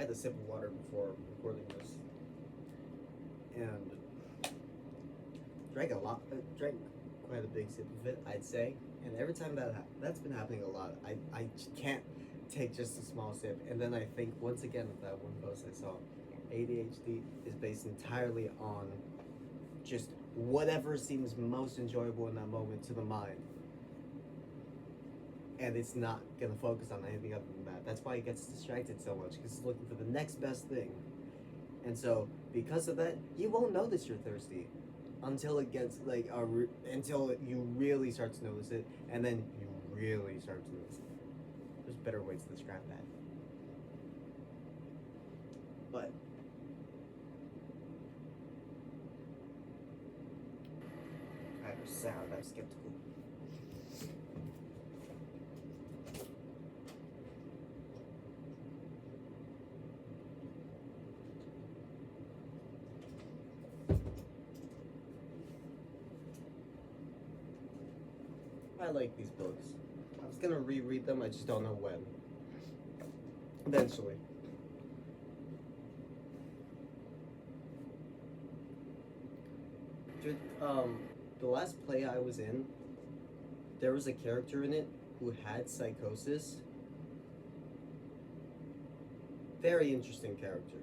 had a sip of water before recording this, and drank quite a big sip of it, I'd say. And every time that's been happening a lot, I can't take just a small sip, and then I think once again of that one post I saw. ADHD is based entirely on just whatever seems most enjoyable in that moment to the mind. And it's not gonna focus on anything other than that. That's why it gets distracted so much, because it's looking for the next best thing. And so, because of that, you won't notice you're thirsty until it gets until you really start to notice it, and then you really start to notice it. There's better ways to describe that. But I was sad. I was skeptical. I like these books. I was gonna reread them, I just don't know when. Eventually. The last play I was in, there was a character in it who had psychosis. Very interesting character.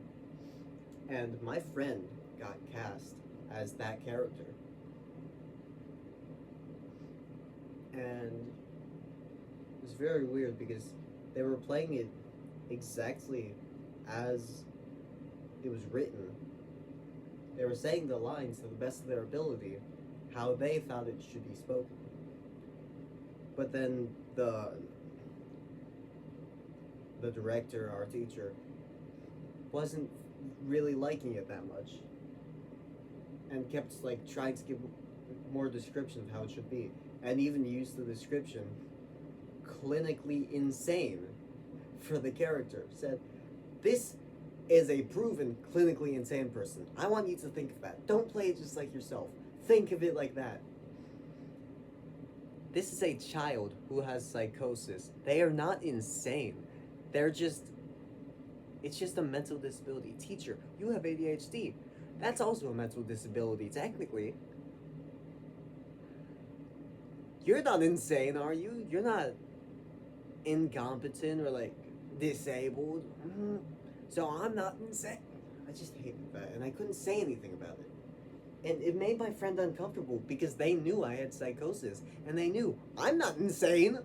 And my friend got cast as that character. And it was very weird because they were playing it exactly as it was written. They were saying the lines to the best of their ability, how they thought it should be spoken. But then the director, our teacher, wasn't really liking it that much, and kept trying to give more description of how it should be, and even used the description clinically insane for the character. Said, this is a proven clinically insane person. I want you to think of that. Don't play it just like yourself. Think of it like that. This is a child who has psychosis. They are not insane. It's just a mental disability. Teacher, you have ADHD. That's also a mental disability, technically. You're not insane, are you? You're not incompetent or disabled. So I'm not insane. I just hated that, and I couldn't say anything about it. And it made my friend uncomfortable because they knew I had psychosis, and they knew I'm not insane.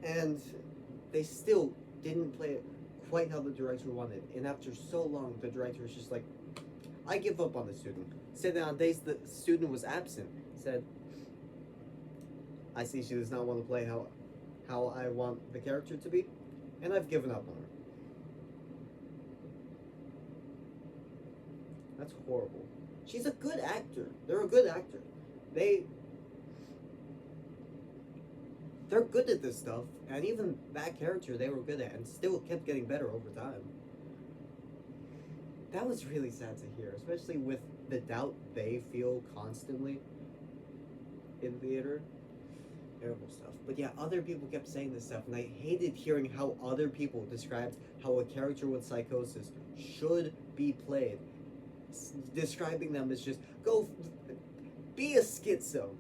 And they still didn't play it quite how the director wanted. And after so long, the director was just like, I give up on the student. Said that on days the student was absent. Said, I see she does not want to play how I want the character to be, and I've given up on her. That's horrible. She's a good actor. They're a good actor. They're good at this stuff, and even that character they were good at, and still kept getting better over time. That was really sad to hear, especially with the doubt they feel constantly in theater. Terrible stuff. But yeah, other people kept saying this stuff, and I hated hearing how other people described how a character with psychosis should be played. Describing them as just, be a schizo.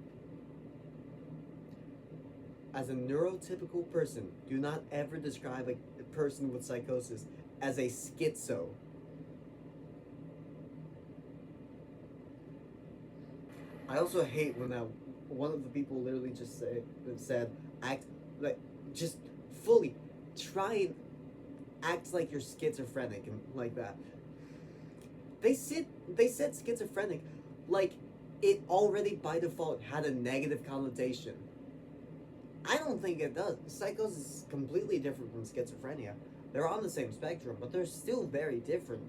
As a neurotypical person, do not ever describe a person with psychosis as a schizo. I also hate when one of the people literally just said, just fully try and act like you're schizophrenic and like that. They said schizophrenic like it already by default had a negative connotation. I don't think it does. Psychosis is completely different from schizophrenia. They're on the same spectrum, but they're still very different.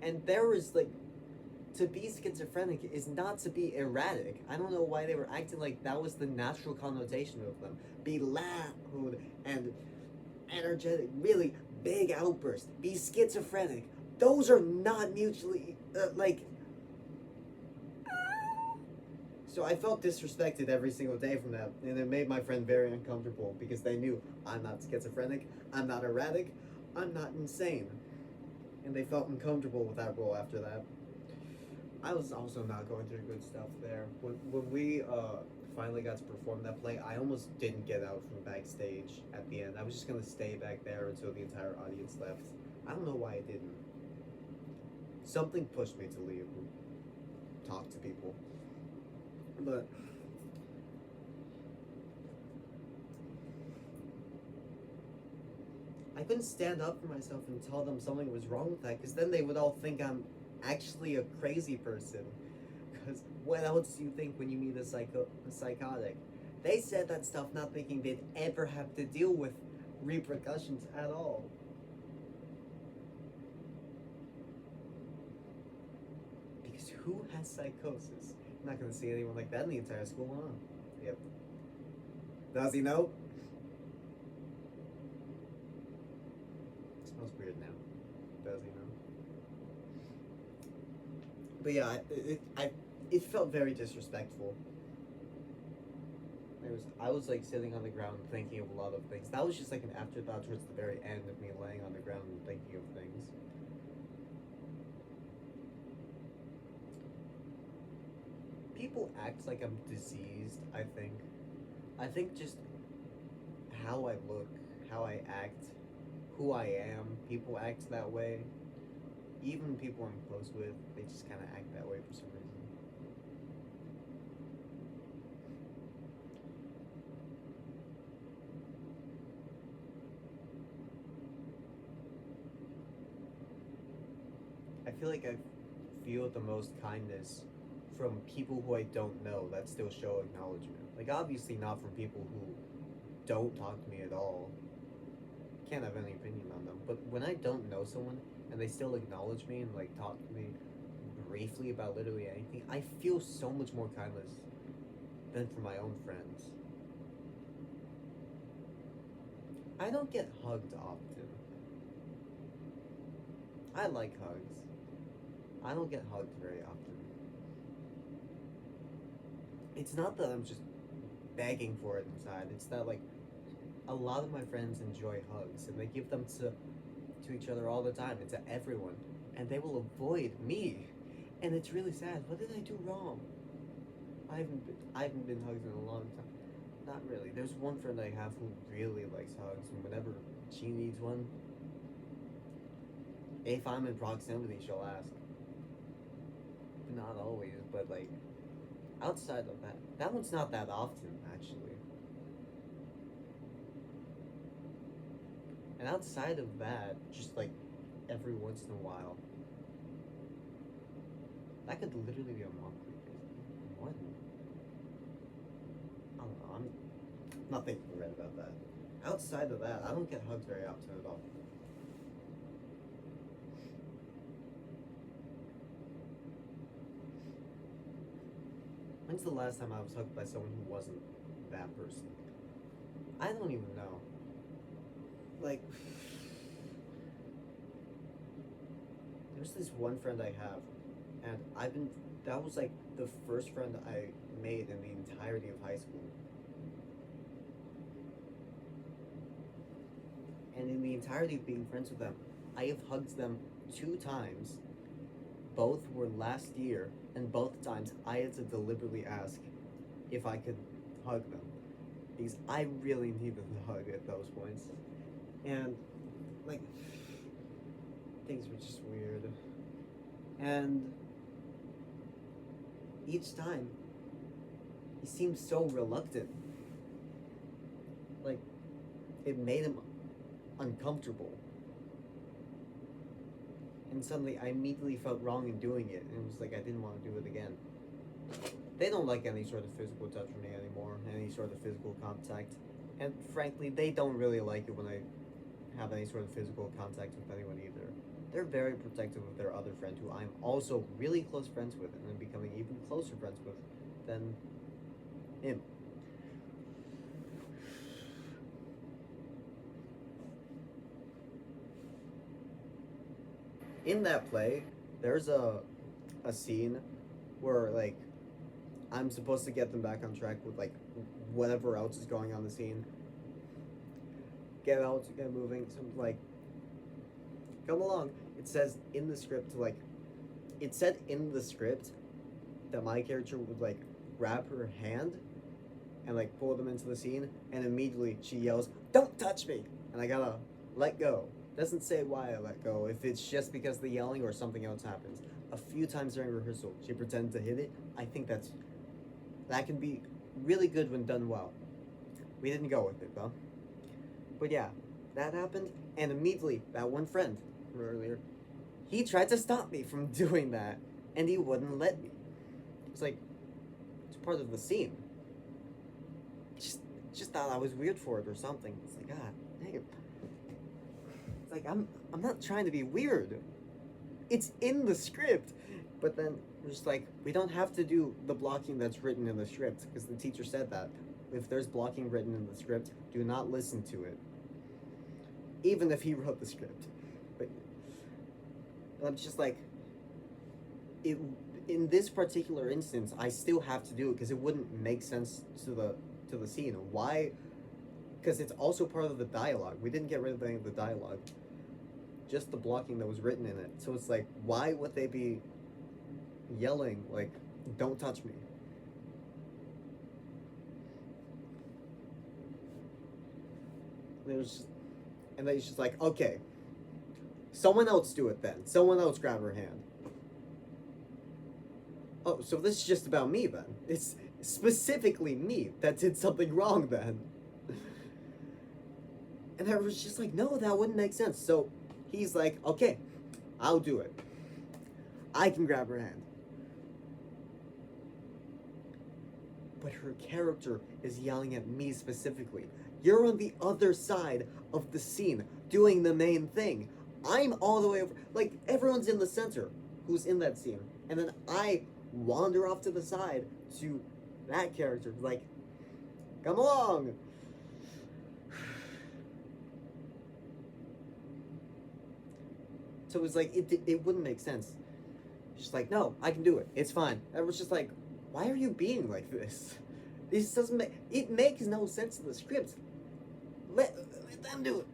And to be schizophrenic is not to be erratic. I don't know why they were acting like that was the natural connotation of them. Be loud and energetic, really big outbursts. Be schizophrenic. Those are not mutually, So I felt disrespected every single day from that, and it made my friend very uncomfortable because they knew I'm not schizophrenic, I'm not erratic, I'm not insane. And they felt uncomfortable with that role after that. I was also not going through good stuff there. When we finally got to perform that play, I almost didn't get out from backstage at the end. I was just gonna stay back there until the entire audience left. I don't know why I didn't. Something pushed me to leave and talk to people. But I couldn't stand up for myself and tell them something was wrong with that, because then they would all think I'm actually a crazy person. Because what else do you think when you meet a psychotic? They said that stuff not thinking they'd ever have to deal with repercussions at all. Because who has psychosis? I'm not gonna see anyone like that in the entire school, huh? Yep. Does he know? It smells weird now. Does he know? But yeah, it felt very disrespectful. I was like sitting on the ground thinking of a lot of things. That was just like an afterthought towards the very end of me laying on the ground and thinking of things. People act like I'm diseased, I think. I think just how I look, how I act, who I am, people act that way. Even people I'm close with, they just kind of act that way for some reason. I feel like I feel the most kindness from people who I don't know that still show acknowledgement. Like, obviously not from people who don't talk to me at all. Can't have any opinion on them. But when I don't know someone and they still acknowledge me and like talk to me briefly about literally anything, I feel so much more kindness than from my own friends. I don't get hugged often. I like hugs. I don't get hugged very often. It's not that I'm just begging for it inside. It's that like a lot of my friends enjoy hugs and they give them to each other all the time and to everyone, and they will avoid me, and it's really sad. What did I do wrong? I haven't been hugged in a long time. Not really. There's one friend I have who really likes hugs, and whenever she needs one, if I'm in proximity, she'll ask. Not always, but like outside of that one's not that often actually. And outside of that, just like every once in a while, that could literally be a monthly thing. What? I don't know. I'm not thinking right about that. Outside of that, I don't get hugged very often at all. When's the last time I was hugged by someone who wasn't that person? I don't even know. Like, there's this one friend I have, and that was like the first friend I made in the entirety of high school. And in the entirety of being friends with them, I have hugged them 2 times. Both were last year, and both times I had to deliberately ask if I could hug them. Because I really needed a hug at those points. And, like, things were just weird. And each time, he seemed so reluctant. Like, it made him uncomfortable. And suddenly I immediately felt wrong in doing it, and it was like I didn't want to do it again. They don't like any sort of physical touch from me anymore, any sort of physical contact. And frankly, they don't really like it when I have any sort of physical contact with anyone either. They're very protective of their other friend, who I'm also really close friends with, and I'm becoming even closer friends with than him. In that play, there's a scene where like I'm supposed to get them back on track with like whatever else is going on in the scene. Get out, get moving. Some like come along. It says in the script to like, it said in the script that my character would like grab her hand and like pull them into the scene, and immediately she yells, "Don't touch me!" And I gotta let go. Doesn't say why I let go, if it's just because of the yelling or something else happens. A few times during rehearsal, she pretended to hit it. I think that can be really good when done well. We didn't go with it though. But yeah, that happened, and immediately that one friend from earlier, he tried to stop me from doing that, and he wouldn't let me. It's like it's part of the scene. Just just thought I was weird for it or something. It's like, God, dang it. It's like I'm not trying to be weird. It's in the script. But then we're just like, we don't have to do the blocking that's written in the script because the teacher said that. If there's blocking written in the script, do not listen to it. Even if he wrote the script. But I'm just like, it, in this particular instance, I still have to do it because it wouldn't make sense to the scene. Why? Because it's also part of the dialogue. We didn't get rid of any of the dialogue, just the blocking that was written in it. So it's like, why would they be yelling like, "Don't touch me"? And it was just, and then he's just like, okay, someone else do it then. Someone else grab her hand. Oh, so this is just about me then. It's specifically me that did something wrong then. And I was just like, no, that wouldn't make sense. So he's like, okay, I'll do it. I can grab her hand. But her character is yelling at me specifically. You're on the other side of the scene doing the main thing. I'm all the way over. Like, everyone's in the center who's in that scene. And then I wander off to the side to that character. Like, come along. So it was like, it wouldn't make sense. She's like, no, I can do it. It's fine. I was just like, why are you being like this? This doesn't make, it makes no sense in the script. Let them do it.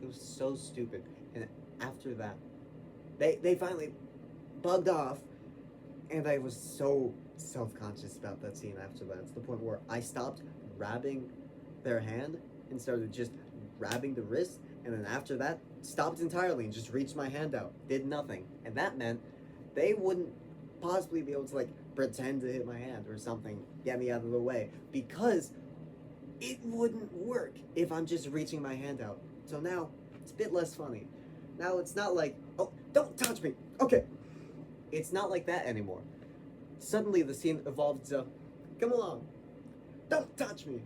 It was so stupid. And after that, they finally bugged off, and I was so self-conscious about that scene after that, to the point where I stopped grabbing their hand and started just grabbing the wrist, and then after that, stopped entirely and just reached my hand out, did nothing. And that meant they wouldn't possibly be able to like pretend to hit my hand or something, get me out of the way, because it wouldn't work if I'm just reaching my hand out. So now it's a bit less funny. Now it's not like, oh, don't touch me. Okay. It's not like that anymore. Suddenly the scene evolved to, come along. Don't touch me.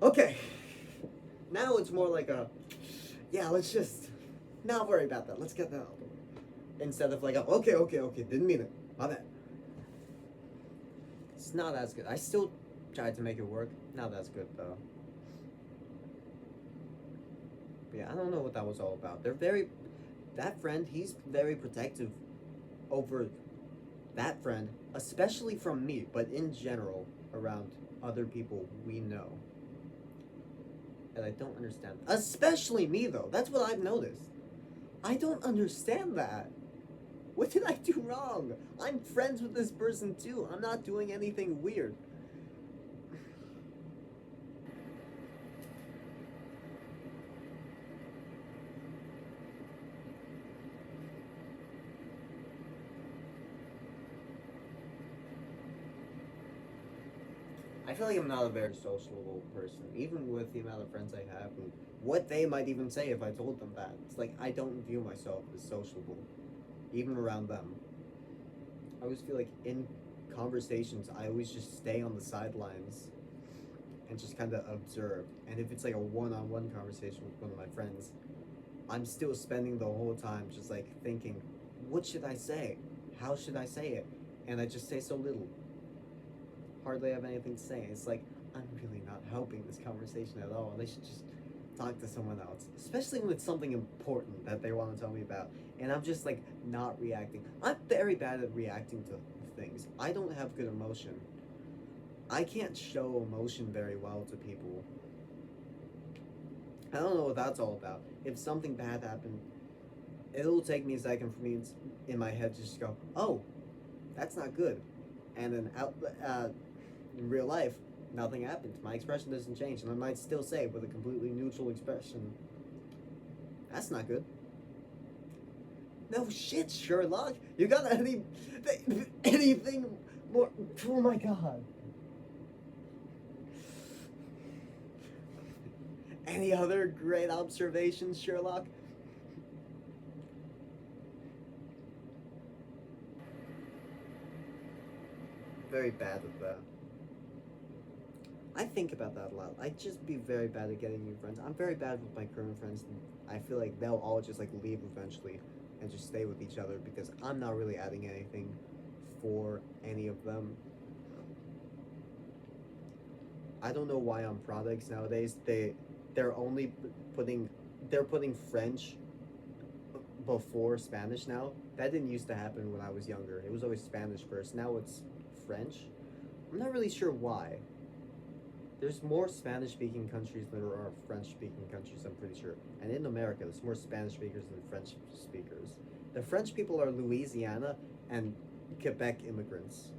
Okay. Now it's more like a, yeah, let's just not worry about that. Let's get that out. Instead of like, okay, didn't mean it. My bad. It's not as good. I still tried to make it work. Not as good though. But yeah, I don't know what that was all about. That friend, he's very protective over that friend, especially from me, but in general, around other people we know. And I don't understand. Especially me though. That's what I've noticed. I don't understand that. What did I do wrong? I'm friends with this person too. I'm not doing anything weird. I feel like I'm not a very sociable person, even with the amount of friends I have and what they might even say if I told them that. It's like I don't view myself as sociable, even around them. I always feel like in conversations, I always just stay on the sidelines and just kind of observe. And if it's like a one-on-one conversation with one of my friends, I'm still spending the whole time just like thinking, what should I say? How should I say it? And I just say so little. Hardly have anything to say. It's like, I'm really not helping this conversation at all. They should just talk to someone else. Especially when it's something important that they want to tell me about. And I'm just like not reacting. I'm very bad at reacting to things. I don't have good emotion. I can't show emotion very well to people. I don't know what that's all about. If something bad happened, it'll take me a second for me in my head to just go, oh, that's not good. And then in real life, nothing happens. My expression doesn't change, and I might still say with a completely neutral expression, that's not good. No shit, Sherlock. You got anything more? Oh my god. Any other great observations, Sherlock? Very bad at that. I think about that a lot. I'd just be very bad at getting new friends. I'm very bad with my current friends. And I feel like they'll all just like leave eventually and just stay with each other because I'm not really adding anything for any of them. I don't know why on products nowadays they're only putting they're putting French before Spanish now. That didn't used to happen when I was younger. It was always Spanish first. Now it's French. I'm not really sure why. There's more Spanish speaking countries than there are French speaking countries, I'm pretty sure. And in America, there's more Spanish speakers than French speakers. The French people are Louisiana and Quebec immigrants.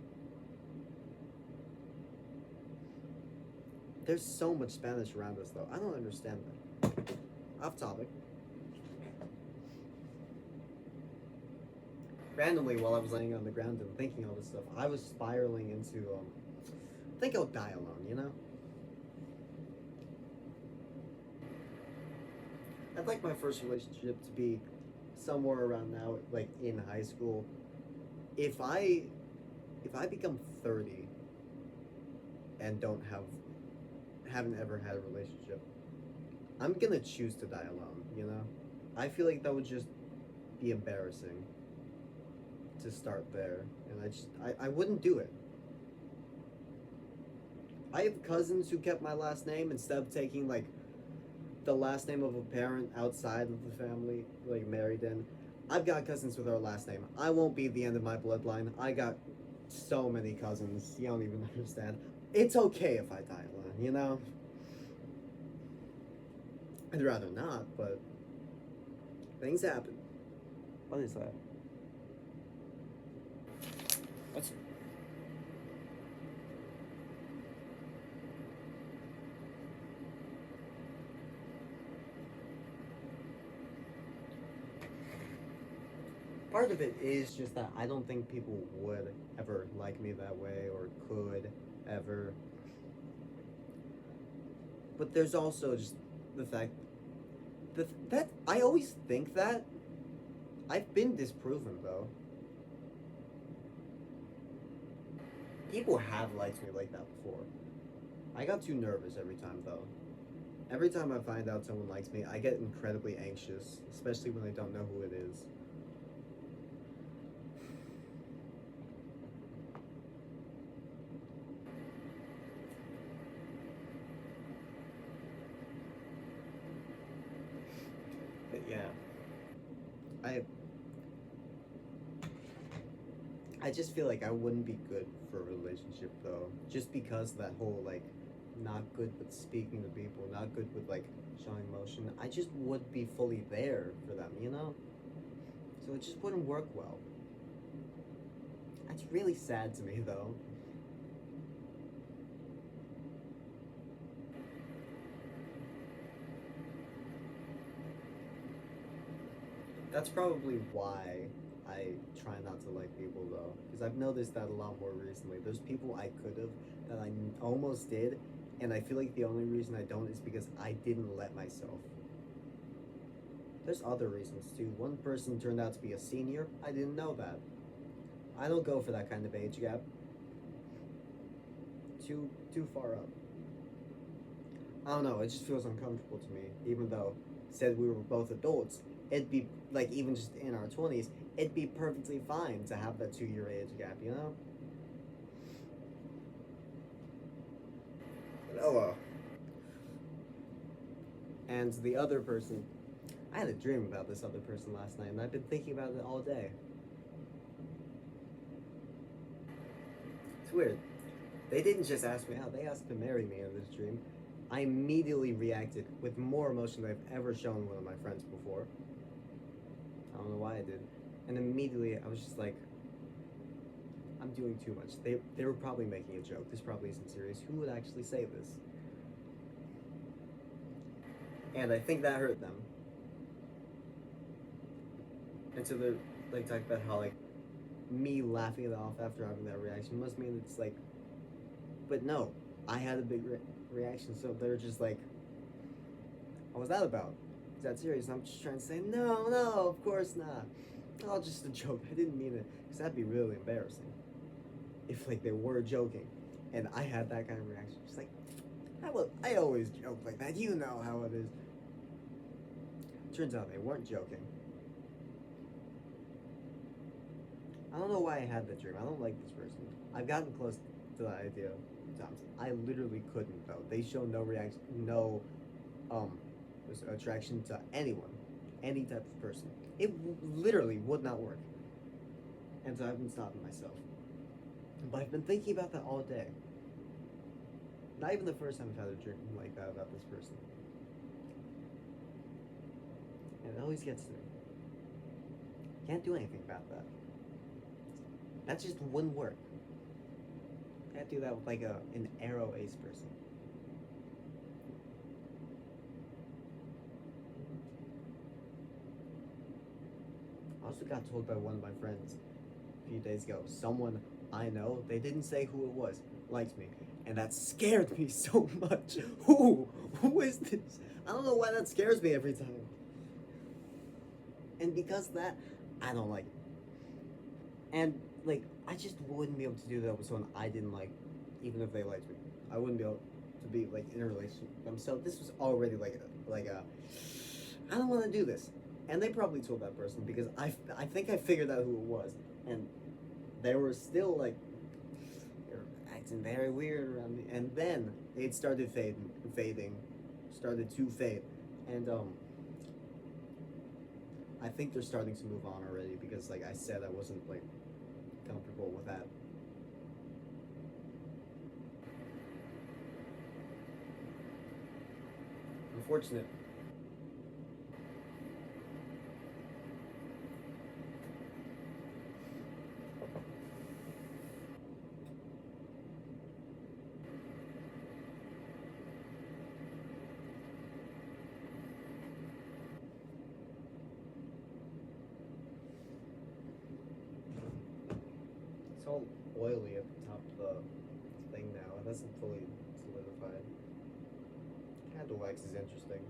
There's so much Spanish around us, though. I don't understand that. Off topic. Randomly, while I was laying on the ground and thinking all this stuff, I was spiraling into, I think I'll die alone, you know? I'd like my first relationship to be somewhere around now, like in high school. If I if I become 30 and don't haven't ever had a relationship, I'm gonna choose to die alone, you know? I feel like that would just be embarrassing to start there. And I wouldn't do it. I have cousins who kept my last name instead of taking like the last name of a parent outside of the family, like married in. I've got cousins with our last name. I won't be the end of my bloodline. I got so many cousins. You don't even understand. It's okay if I die alone, you know? I'd rather not, but things happen. What is that? What's part of it is just that I don't think people would ever like me that way or could ever. But there's also just the fact that I always think that I've been disproven though. People have liked me like that before. I got too nervous every time though. Every time I find out someone likes me, I get incredibly anxious, especially when I don't know who it is. But yeah, I I just feel like I wouldn't be good for a relationship though, just because that whole like not good with speaking to people, not good with like showing emotion. I just would be fully there for them, you know? So it just wouldn't work well. That's really sad to me though. That's probably why I try not to like people though, because I've noticed that a lot more recently. There's people I could have that almost did, and I feel like the only reason I don't is because I didn't let myself. There's other reasons too. One person turned out to be a senior. I didn't know that. I don't go for that kind of age gap. Too far up. I don't know. It just feels uncomfortable to me, even though said we were both adults. It'd be like even just in our 20s, it'd be perfectly fine to have that 2 year age gap, you know? But oh well. And the other person, I had a dream about this other person last night, and I've been thinking about it all day. It's weird. They didn't just ask me out, they asked to marry me in this dream. I immediately reacted with more emotion than I've ever shown one of my friends before. I don't know why I did. And immediately I was just like, I'm doing too much. They were probably making a joke. This probably isn't serious. Who would actually say this? And I think that hurt them. And so they're like talking about how like me laughing it off after having that reaction must mean it's like, but no, I had a big reaction. So they're just like, what was that about? Is that serious? And I'm just trying to say, no, no, of course not. Oh, just a joke. I didn't mean it, because that'd be really embarrassing. If like they were joking, and I had that kind of reaction, just like, I always joke like that. You know how it is. Turns out they weren't joking. I don't know why I had that dream. I don't like this person. I've gotten close to that idea times. I literally couldn't though. They show no reaction, no um attraction to anyone, any type of person. It literally would not work. And so I've been stopping myself. But I've been thinking about that all day. Not even the first time I've had a dream like that about this person. And it always gets to me. Can't do anything about that. That just wouldn't work. Can't do that with like an arrow ace person. I also got told by one of my friends a few days ago, someone I know, they didn't say who it was, liked me. And that scared me so much. Who is this? I don't know why that scares me every time. And because of that, I don't like it. And like, I just wouldn't be able to do that with someone I didn't like, even if they liked me. I wouldn't be able to be like in a relationship with them. So this was already like a I don't want to do this. And they probably told that person because I think I figured out who it was, and they were still like they were acting very weird around me. And then it started fading, started to fade, and I think they're starting to move on already because like I said, I wasn't like comfortable with that. Unfortunate. It's all oily at the top of the thing now. It hasn't fully solidified. Candle wax is interesting.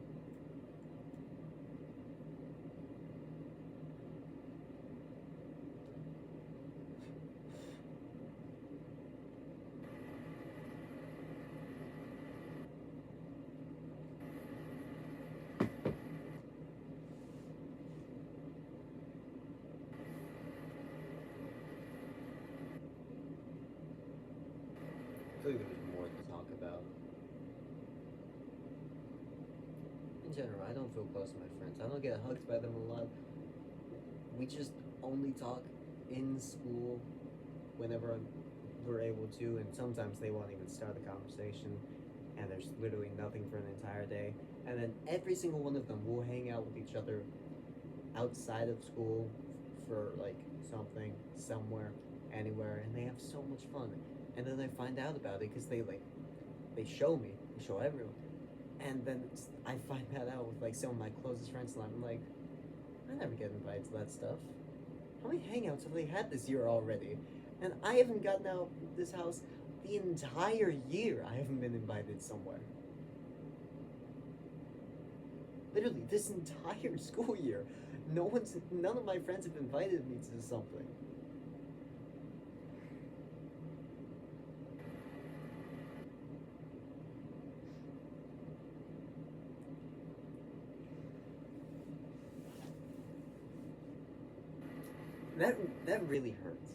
I feel like there's more to talk about. In general, I don't feel close to my friends. I don't get hugged by them a lot. We just only talk in school whenever we're able to, and sometimes they won't even start the conversation, and there's literally nothing for an entire day. And then every single one of them will hang out with each other outside of school for like something, somewhere, anywhere, and they have so much fun. And then I find out about it because they show me, they show everyone, and then I find that out with like some of my closest friends, and I'm like, I never get invited to that stuff. How many hangouts have they had this year already? And I haven't gotten out of this house the entire year. I haven't been invited somewhere. Literally, this entire school year, none of my friends have invited me to something. That that really hurts.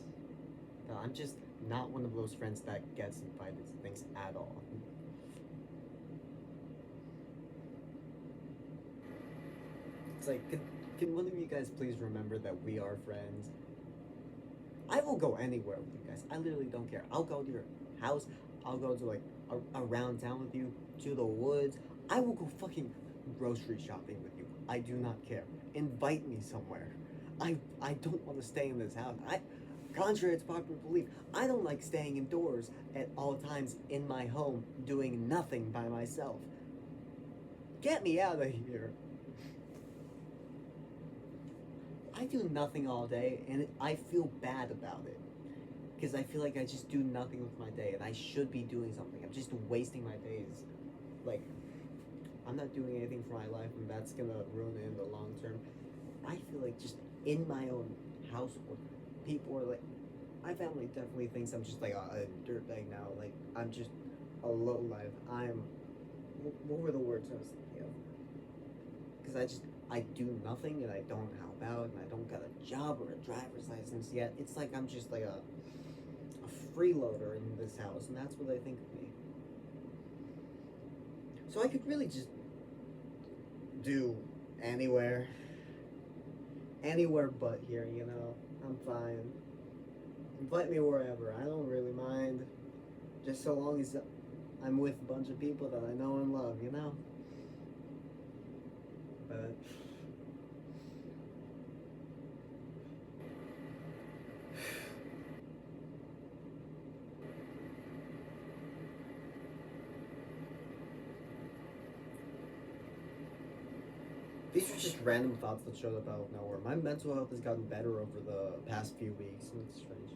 I'm just not one of those friends that gets invited to things at all. It's like, can one of you guys please remember that we are friends? I will go anywhere with you guys. I literally don't care. I'll go to your house. I'll go to like around town with you, to the woods. I will go fucking grocery shopping with you. I do not care. Invite me somewhere. I don't want to stay in this house. Contrary to popular belief, I don't like staying indoors at all times in my home doing nothing by myself. Get me out of here. I do nothing all day and I feel bad about it. Because I feel like I just do nothing with my day and I should be doing something. I'm just wasting my days. Like, I'm not doing anything for my life and that's gonna ruin it in the long term. I feel like just in my own household, people are like, my family definitely thinks I'm just like a dirtbag now. Like, I'm just a low life. What were the words I was thinking of? Because I do nothing and I don't help out and I don't got a job or a driver's license yet. It's like I'm just like a freeloader in this house, and that's what they think of me. So I could really just do anywhere but here, you know. I'm fine. Invite me wherever. I don't really mind. Just so long as I'm with a bunch of people that I know and love, you know? But these are just random thoughts that showed up out of nowhere. My mental health has gotten better over the past few weeks, and it's strange.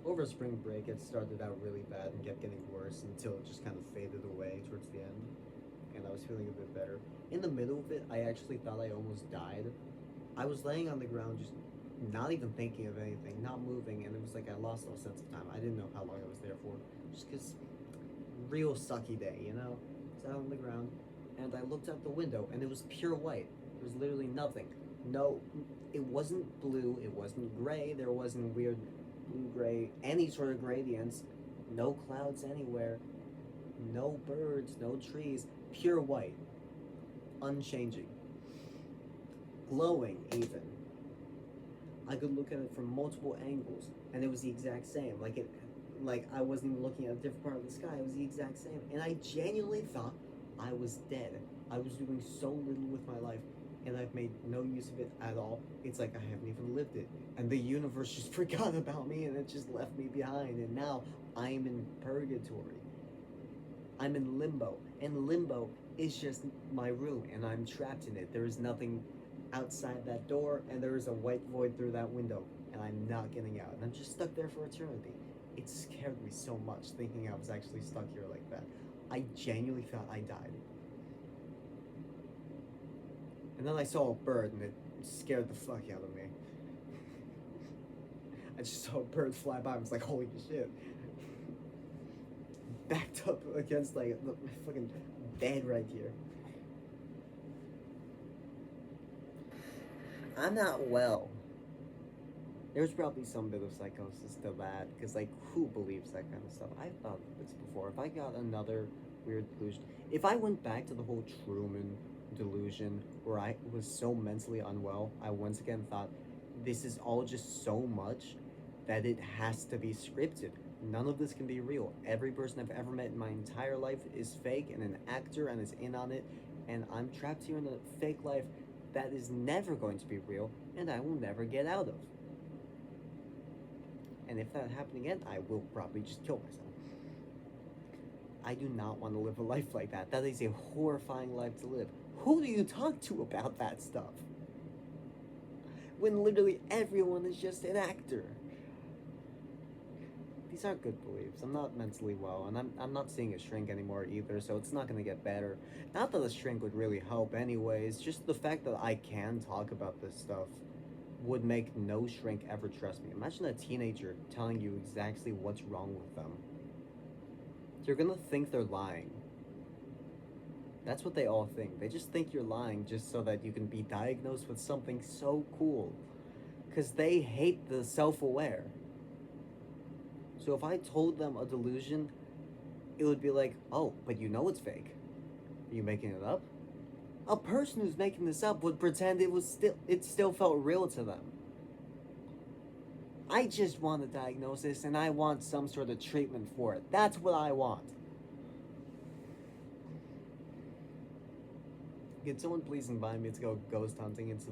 Over spring break, it started out really bad and kept getting worse until it just kind of faded away towards the end, and I was feeling a bit better. In the middle of it, I actually thought I almost died. I was laying on the ground, just not even thinking of anything, not moving, and it was like I lost all sense of time. I didn't know how long I was there for, just because real sucky day, you know? Sat on the ground, and I looked out the window, and it was pure white. There was literally nothing. No, it wasn't blue, it wasn't gray, there wasn't weird blue-gray, any sort of gradients, no clouds anywhere, no birds, no trees, pure white, unchanging, glowing even. I could look at it from multiple angles, and it was the exact same. Like I wasn't even looking at a different part of the sky. It was the exact same, and I genuinely thought I was dead. I was doing so little with my life, and I've made no use of it at all. It's like I haven't even lived it, and the universe just forgot about me, and it just left me behind. And now I'm in purgatory. I'm in limbo, and limbo is just my room, and I'm trapped in it. There is nothing outside that door, and there is a white void through that window, and I'm not getting out. And I'm just stuck there for eternity. It scared me so much thinking I was actually stuck here like that. I genuinely thought I died. And then I saw a bird, and it scared the fuck out of me. I just saw a bird fly by. I was like, holy shit. Backed up against like my fucking bed right here. I'm not well. There's probably some bit of psychosis to that, because like, who believes that kind of stuff? I've thought of this before. If I got another weird delusion, if I went back to the whole Truman delusion, where I was so mentally unwell, I once again thought, this is all just so much that it has to be scripted. None of this can be real. Every person I've ever met in my entire life is fake and an actor and is in on it, and I'm trapped here in a fake life that is never going to be real, and I will never get out of. And if that happened again, I will probably just kill myself. I do not want to live a life like that. That is a horrifying life to live. Who do you talk to about that stuff? When literally everyone is just an actor. These aren't good beliefs. I'm not mentally well, and I'm not seeing a shrink anymore either, so it's not gonna get better. Not that a shrink would really help anyways, just the fact that I can talk about this stuff would make no shrink ever trust me. Imagine a teenager telling you exactly what's wrong with them. You're gonna think they're lying. That's what they all think. They just think you're lying just so that you can be diagnosed with something so cool. Because they hate the self-aware. So if I told them a delusion, it would be like, oh, but you know it's fake. Are you making it up? A person who's making this up would pretend it still felt real to them. I just want a diagnosis and I want some sort of treatment for it. That's what I want. Can someone please invite me to go ghost hunting into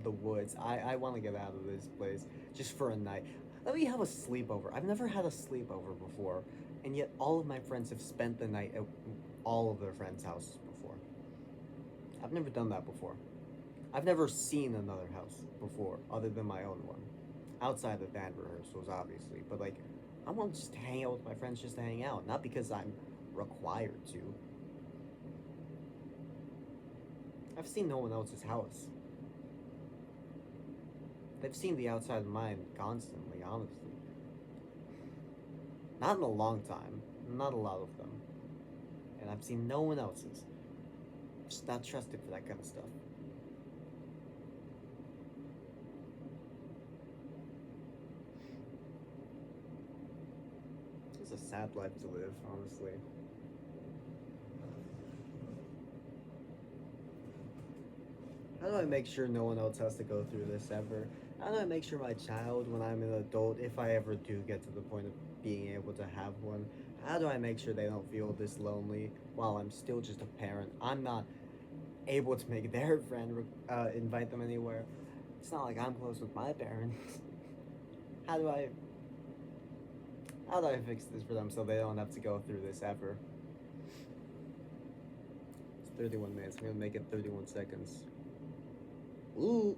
the woods? I want to get out of this place just for a night. Let me have a sleepover. I've never had a sleepover before, and yet all of my friends have spent the night at all of their friends' houses before. I've never done that before. I've never seen another house before other than my own one. Outside of band rehearsals, obviously. But, like, I want to just hang out with my friends just to hang out, not because I'm required to. I've seen no one else's house. They've seen the outside of mine constantly, honestly. Not in a long time. Not a lot of them. And I've seen no one else's. Just not trusted for that kind of stuff. It's a sad life to live, honestly. How do I make sure no one else has to go through this ever? How do I make sure my child, when I'm an adult, if I ever do get to the point of being able to have one, how do I make sure they don't feel this lonely while I'm still just a parent? I'm not able to make their friend invite them anywhere. It's not like I'm close with my parents. How do I fix this for them so they don't have to go through this ever? It's 31 minutes. I'm gonna make it 31 seconds. Ooh.